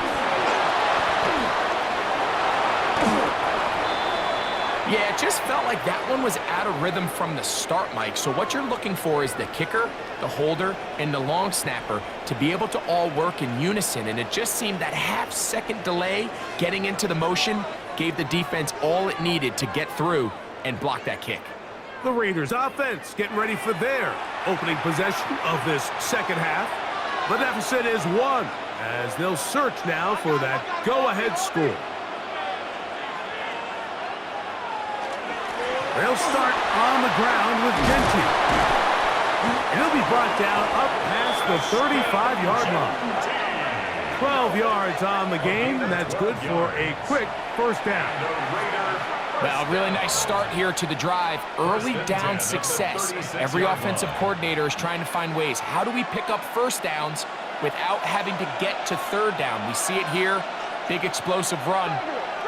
Yeah, it just felt like that one was out of rhythm from the start, Mike. So what you're looking for is the kicker, the holder, and the long snapper to be able to all work in unison. And it just seemed that half-second delay getting into the motion gave the defense all it needed to get through and block that kick. The Raiders offense getting ready for their opening possession of this 2nd half. The deficit is 1 as they'll search now for that go-ahead score. They'll start on the ground with Genty. He'll be brought down up past the 35-yard line. 12 yards on the game, and that's good for a quick 1st down. Well, really nice start here to the drive. Early down success. Every offensive coordinator is trying to find ways. How do we pick up 1st downs without having to get to 3rd down? We see it here. Big explosive run.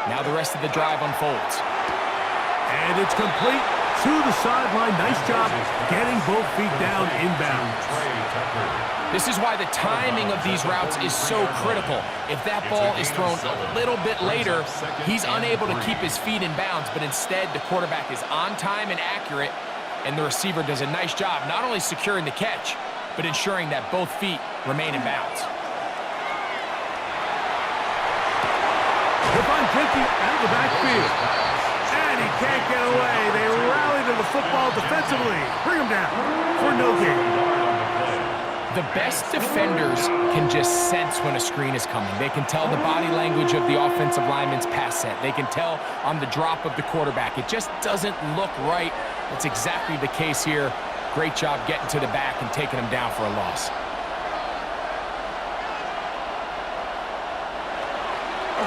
Now the rest of the drive unfolds. And it's complete to the sideline. Nice job getting both feet down inbounds. This is why the timing of these routes is so critical. If that ball is thrown a little bit later, he's unable to keep his feet in bounds, but instead the quarterback is on time and accurate, and the receiver does a nice job not only securing the catch, but ensuring that both feet remain in bounds. Devon Genty out of the backfield. And he can't get away. They rally to the football defensively. Bring him down for no gain. The best defenders can just sense when a screen is coming. They can tell the body language of the offensive lineman's pass set. They can tell on the drop of the quarterback. It just doesn't look right. That's exactly the case here. Great job getting to the back and taking him down for a loss.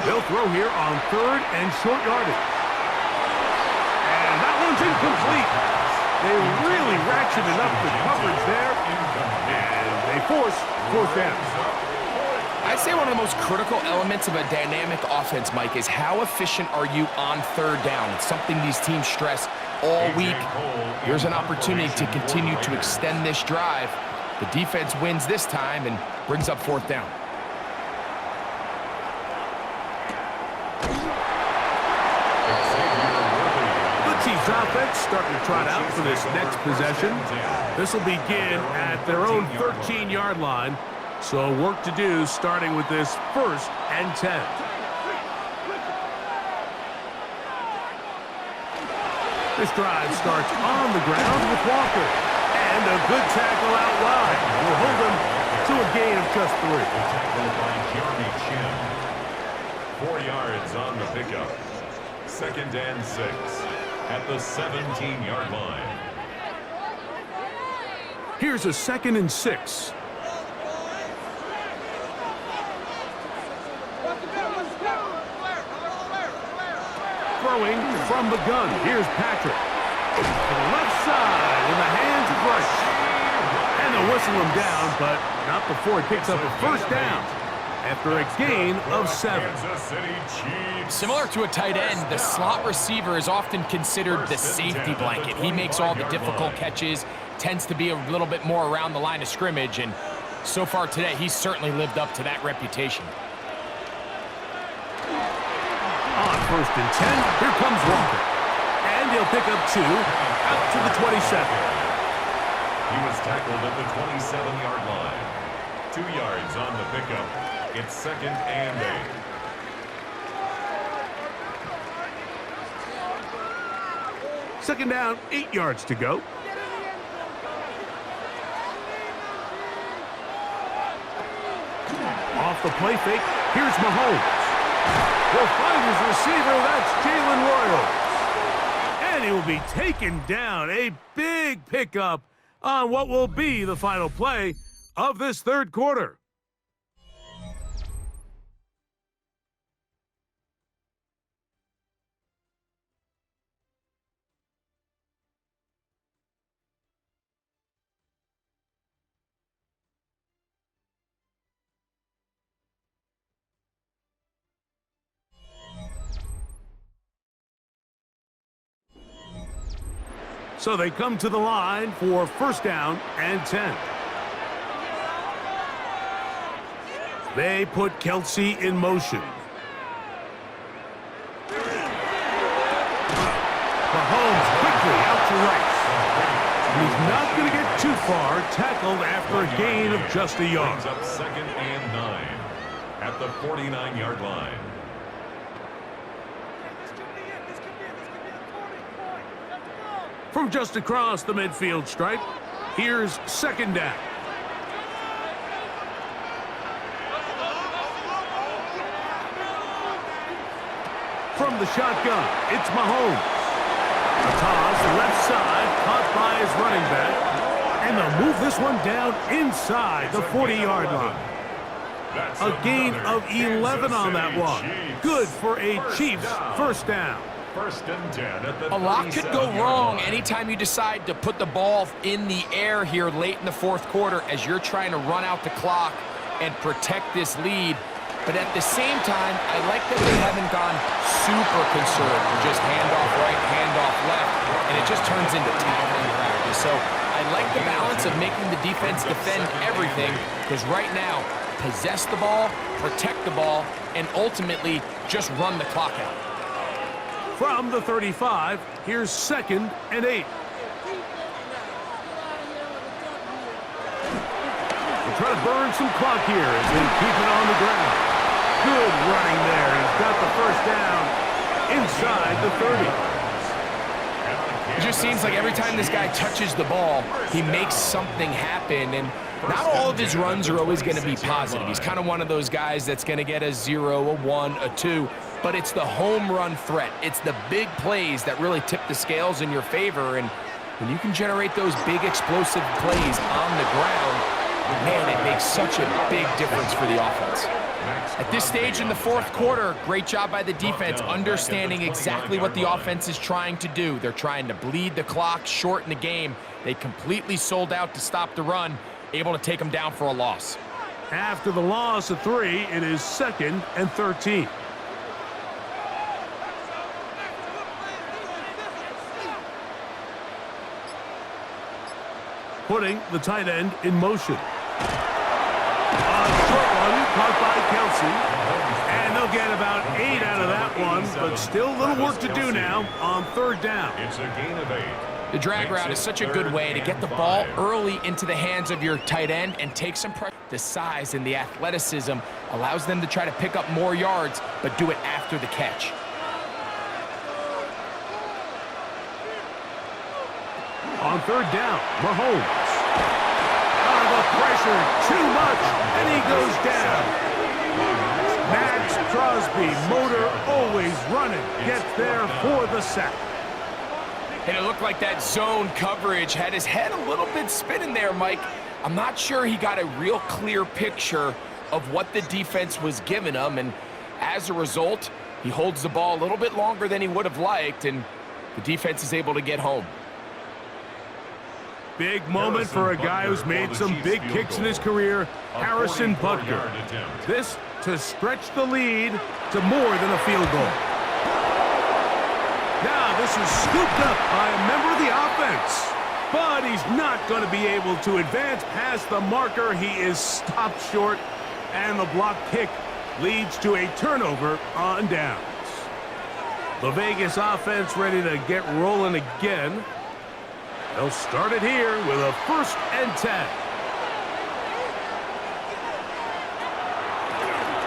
They'll throw here on 3rd and short yardage. And that one's incomplete. They really ratcheted up the coverage there. And they force 4th down. I'd say one of the most critical elements of a dynamic offense, Mike, is how efficient are you on 3rd down. It's something these teams stress all week. Here's an opportunity to continue to extend this drive. The defense wins this time and brings up 4th down. offense starting to trot out for this next possession. This will begin at their own 13-yard line. So work to do starting with this 1st and 10. This drive starts on the ground with Walker. And a good tackle out wide will hold them to a gain of just 3. Tackled by Jeremy Chin. 4 yards on the pickup. 2nd and 6 at the 17-yard line. Here's a 2nd and 6. Throwing from the gun. Here's Patrick. To the left side in the hands of Rice. And they'll whistle him down, but not before he picks up a 1st down after a gain of 7. Similar to a tight end, the slot receiver is often considered the safety blanket. He makes all the difficult catches, tends to be a little bit more around the line of scrimmage, and so far today, he's certainly lived up to that reputation. On 1st and 10, here comes Walker. And he'll pick up 2 out to the 27. He was tackled at the 27-yard line. 2 yards on the pickup. It's 2nd and 8. 2nd down, 8 yards to go. Off the play fake, here's Mahomes. Will find his receiver, that's Jalen Royals. And he will be taken down. A big pickup on what will be the final play of this 3rd quarter. So they come to the line for 1st down and 10. They put Kelsey in motion. Mahomes quickly out to Rice. He's not going to get too far, tackled after a gain of just a yard. Brings up 2nd and 9 at the 49-yard line. From just across the midfield stripe, here's 2nd down. From the shotgun, it's Mahomes. A toss left side, caught by his running back. And they'll move this one down inside the 40-yard line. A gain of 11 on that one. Good for a Chiefs 1st down. 1st and 10 at the 37-yard line. A lot could go wrong anytime you decide to put the ball in the air here late in the 4th quarter as you're trying to run out the clock and protect this lead. But at the same time, I like that they haven't gone super conservative. Just handoff right, handoff left, and it just turns into tackling practice. So I like the balance of making the defense defend everything, because right now, possess the ball, protect the ball, and ultimately just run the clock out. From the 35, here's 2nd and 8. They try to burn some clock here as they keep it on the ground. Good running there. He's got the 1st down inside the 30. It just seems like every time this guy touches the ball, he makes something happen, and not all of his runs are always going to be positive. He's kind of one of those guys that's going to get a 0, a 1, a 2, but it's the home run threat. It's the big plays that really tip the scales in your favor, and when you can generate those big explosive plays on the ground, man, it makes such a big difference for the offense. At this stage in the 4th quarter, great job by the defense, understanding exactly what the offense is trying to do. They're trying to bleed the clock, shorten the game. They completely sold out to stop the run, able to take them down for a loss. After the loss of 3, it is 2nd and 13. Putting the tight end in motion. A short one caught by Kelsey. And They'll get about 8 out of that one, but still a little work to do now on third down. It's a gain of 8. The drag route is such a good way to get the ball early into the hands of your tight end and take some pressure. The size and the athleticism allows them to try to pick up more yards, but do it after the catch. On third down, Mahomes. The pressure, too much, and he goes down. Max Crosby, motor always running, gets there for the sack. And it looked like that zone coverage had his head a little bit spinning there, Mike. I'm not sure he got a real clear picture of what the defense was giving him, and as a result, he holds the ball a little bit longer than he would have liked, and the defense is able to get home. Big moment for a guy who's made some big kicks in his career, Harrison Butker. This to stretch the lead to more than a field goal. Now this is scooped up by a member of the offense, but he's not going to be able to advance past the marker. He is stopped short, and the block kick leads to a turnover on downs. The Vegas offense ready to get rolling again. They'll start it here with a 1st and 10.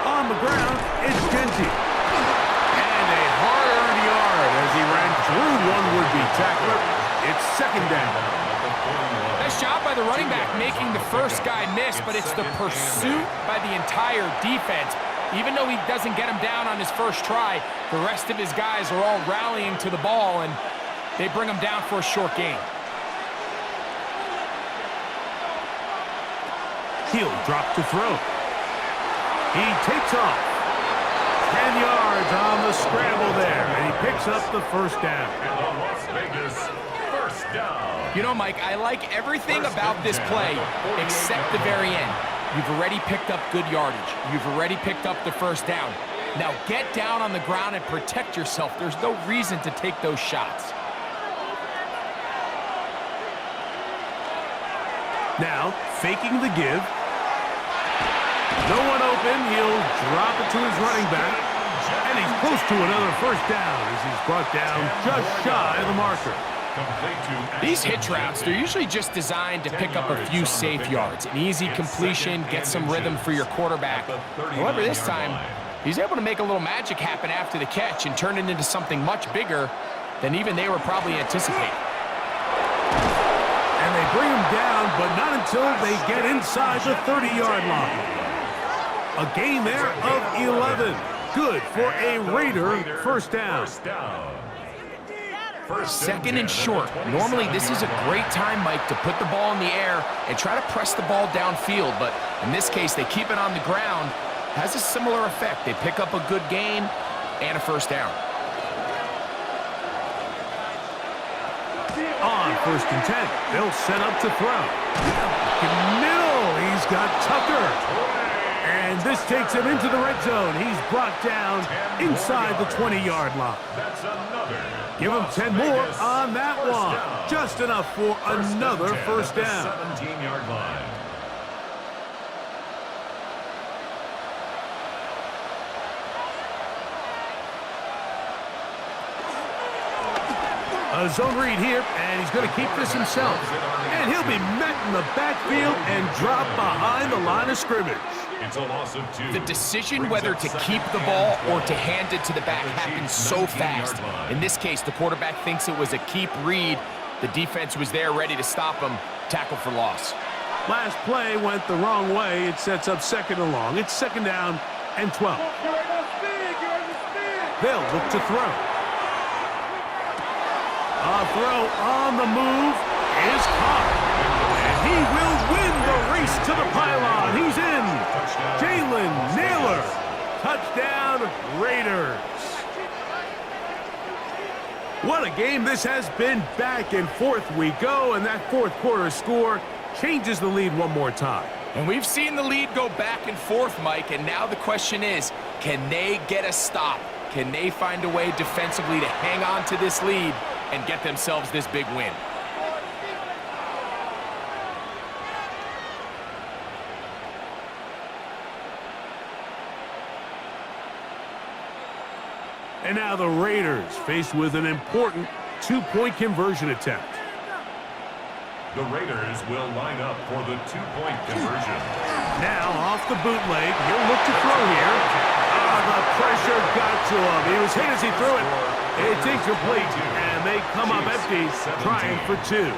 On the ground, it's Genty. And a hard-earned yard as he ran through one would-be tackler. It's 2nd down. Nice job by the running back making the first guy miss, but it's the pursuit by the entire defense. Even though he doesn't get him down on his first try, the rest of his guys are all rallying to the ball, and they bring him down for a short gain. He'll drop to throw. He takes off. 10 yards on the scramble there, and he picks up the 1st down. And the Las Vegas 1st down. You know, Mike, I like everything about this play except the very end. You've already picked up good yardage. You've already picked up the 1st down. Now get down on the ground and protect yourself. There's no reason to take those shots. Now, faking the give. No one open. He'll drop it to his running back. And he's close to another 1st down as he's brought down just shy of the marker. These hitch routes, they're usually just designed to pick up a few safe yards. An easy completion, get some rhythm for your quarterback. However, this time, he's able to make a little magic happen after the catch and turn it into something much bigger than even they were probably anticipating. And they bring him down, but not until they get inside the 30-yard line. A gain there of 11. Good for a Raider 1st down. 2nd and short. Normally, this is a great time, Mike, to put the ball in the air and try to press the ball downfield. But in this case, they keep it on the ground. Has a similar effect. They pick up a good gain and a 1st down. On 1st and 10, they'll set up to throw. Middle, he's got Tucker. And this takes him into the red zone. He's brought down inside the 20-yard line. Give him 10 more on that one. Just enough for another 1st down. 17-yard line. A zone read here, and he's going to keep this himself. And he'll be met in the backfield and drop behind the line of scrimmage. It's a loss of 2. The decision whether to keep the ball or to hand it to the back happens so fast. In this case, the quarterback thinks it was a keep read. The defense was there ready to stop him. Tackle for loss. Last play went the wrong way. It sets up 2nd and long. It's 2nd down and 12. They'll look to throw. A throw on the move is caught. And he will win the race to the pylon. He's in. Jalen Naylor. Touchdown, Raiders. What a game this has been. Back and forth we go, and that 4th quarter score changes the lead one more time. And we've seen the lead go back and forth, Mike, and now the question is, can they get a stop? Can they find a way defensively to hang on to this lead and get themselves this big win? And now the Raiders faced with an important two-point conversion attempt. The Raiders will line up for the two-point conversion. Now off the bootleg, he'll look to throw here. The pressure got to him. He was hit as he threw it. It's incomplete, and they come up empty, trying for two.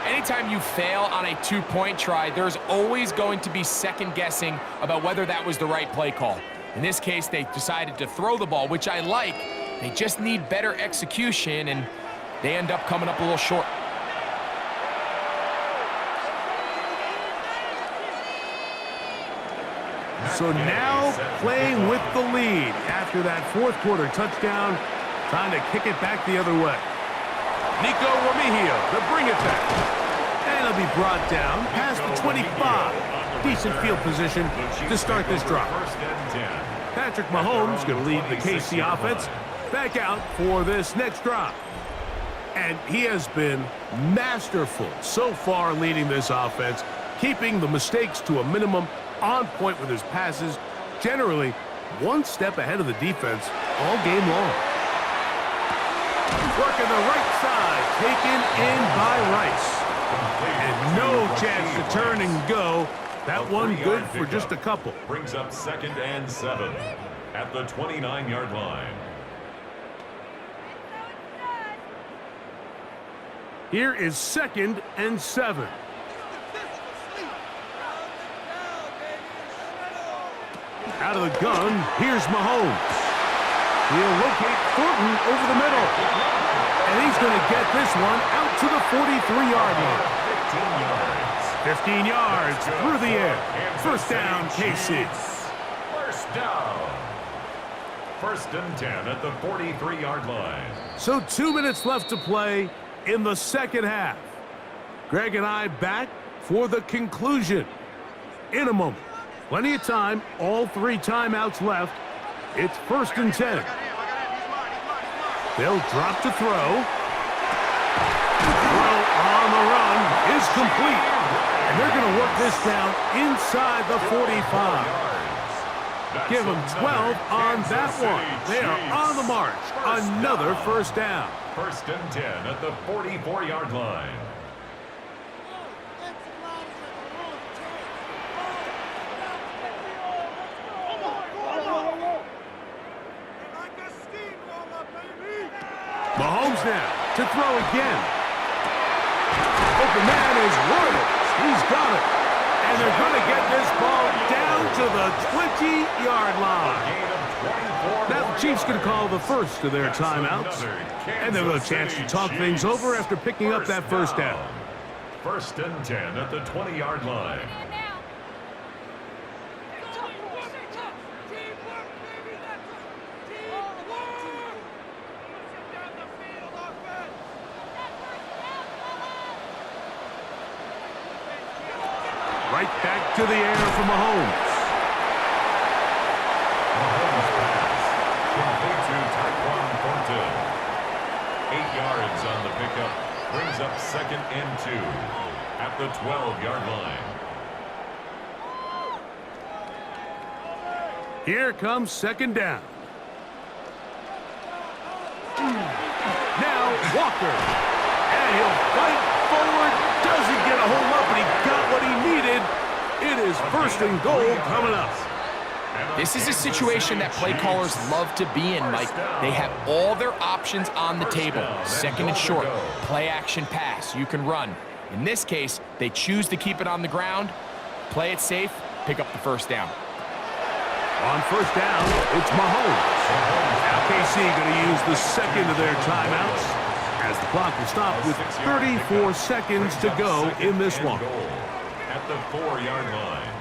Anytime you fail on a two-point try, there's always going to be second-guessing about whether that was the right play call. In this case, they decided to throw the ball, which I like. They just need better execution, and they end up coming up a little short. So now playing with the lead after that fourth quarter touchdown, trying to kick it back the other way. Nico Remigio to bring it back. And it'll be brought down past the 25. Decent field position to start this drive. Patrick Mahomes going to lead the KC offense back out for this next drive. And he has been masterful so far leading this offense, keeping the mistakes to a minimum, on point with his passes, generally one step ahead of the defense all game long. Working the right side, taken in by Rice. And no chance to turn and go. That one good for just a couple. Brings up 2nd and 7 at the 29-yard line. Here is 2nd and 7. Out of the gun, here's Mahomes. He'll locate Thornton over the middle. And he's going to get this one out to the 43-yard line. 15 yards through the air. First down, KC. First down. 1st and 10 at the 43-yard line. So 2 minutes left to play in the second half. Greg and I back for the conclusion in a moment. Plenty of time, all 3 timeouts left. It's 1st and 10. They'll drop to throw. Throw on the run is complete. And they're going to work this down inside the 45. Give them 12 on that one. They are on the march. Another first down. 1st and 10 at the 44-yard line. Mahomes now to throw again. Open man is Williams. He's got it. And they're going to get this ball down to the 20-yard line. Now the Chiefs going to call the first of their timeouts. And they'll have a chance to talk things over after picking up that first down. 1st and 10 at the 20-yard line. Right back to the air for Mahomes. Mahomes pass. Complete to Tyquan Thornton. 8 yards on the pickup. Brings up 2nd and 2 at the 12-yard line. Here comes 2nd down. Now Walker. And he'll fight forward. Doesn't get a hold up, but he got what he needed. It is 1st and goal coming up. This is a situation that play callers love to be in, Mike. They have all their options on the table. 2nd and short, play action pass, you can run. In this case, they choose to keep it on the ground, play it safe, pick up the first down. On first down, it's Mahomes. Now KC going to use the second of their timeouts as the clock will stop with 34 seconds to go in this one. At the 4-yard line.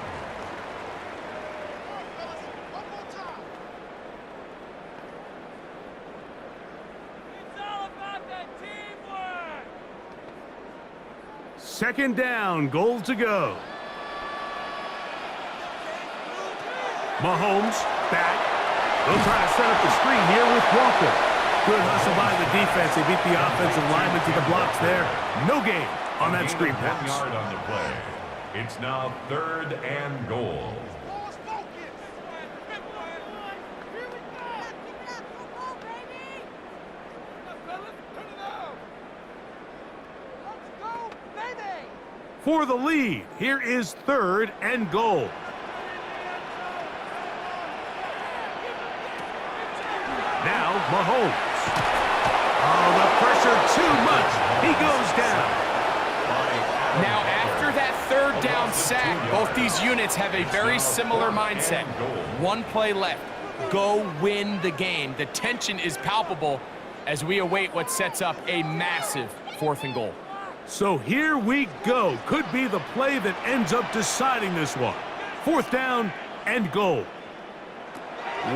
Second down, goal to go. Mahomes back. They'll try to set up the screen here with Walker. Good hustle by the defense. They beat the offensive lineman to the blocks there. No gain on that screen pass. 1 yard on the play. It's now 3rd and goal. for the lead. Here is 3rd and goal. Now Mahomes. Oh, the pressure too much. He goes down. Now, after that 3rd down sack, both these units have a very similar mindset. 1 play left. Go win the game. The tension is palpable as we await what sets up a massive 4th and goal. So here we go. Could be the play that ends up deciding this one. 4th down and goal.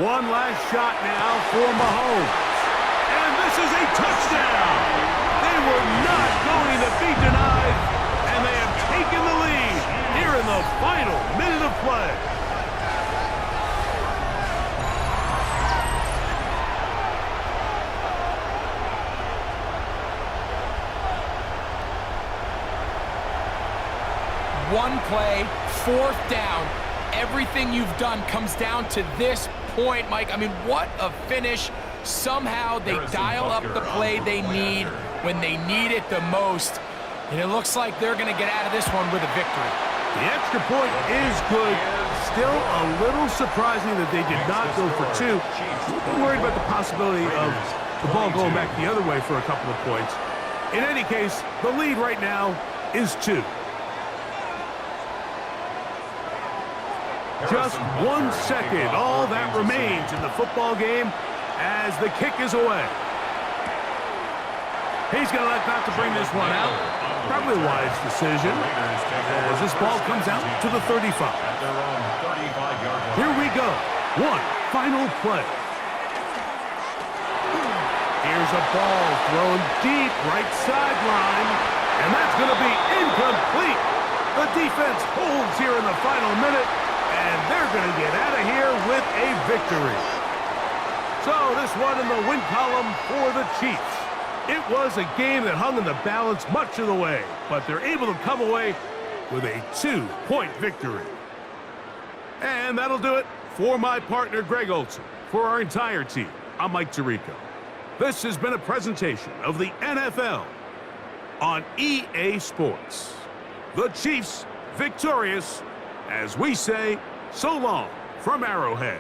One last shot now for Mahomes. And this is a touchdown. They were not going to be denied, and they have taken the lead here in the final minute of play. One play, 4th down. Everything you've done comes down to this point, Mike. I mean, what a finish. Somehow they dial up the play they need when they need it the most. And it looks like they're going to get out of this one with a victory. The extra point is good. Still a little surprising that they did not go for 2. I'm worried about the possibility of the ball going back the other way for a couple of points. In any case, the lead right now is 2. Just 1 second, all that remains in the football game as the kick is away. He's going to elect not to bring this one out. Probably a wise decision as this ball comes out to the 35. Here we go. One final play. Here's a ball thrown deep right sideline, and that's going to be incomplete. The defense holds here in the final minute, and they're going to get out of here with a victory. So this one in the win column for the Chiefs. It was a game that hung in the balance much of the way, but they're able to come away with a 2-point victory. And that'll do it for my partner, Greg Olson. For our entire team, I'm Mike Tirico. This has been a presentation of the NFL on EA Sports. The Chiefs victorious, as we say, so long from Arrowhead.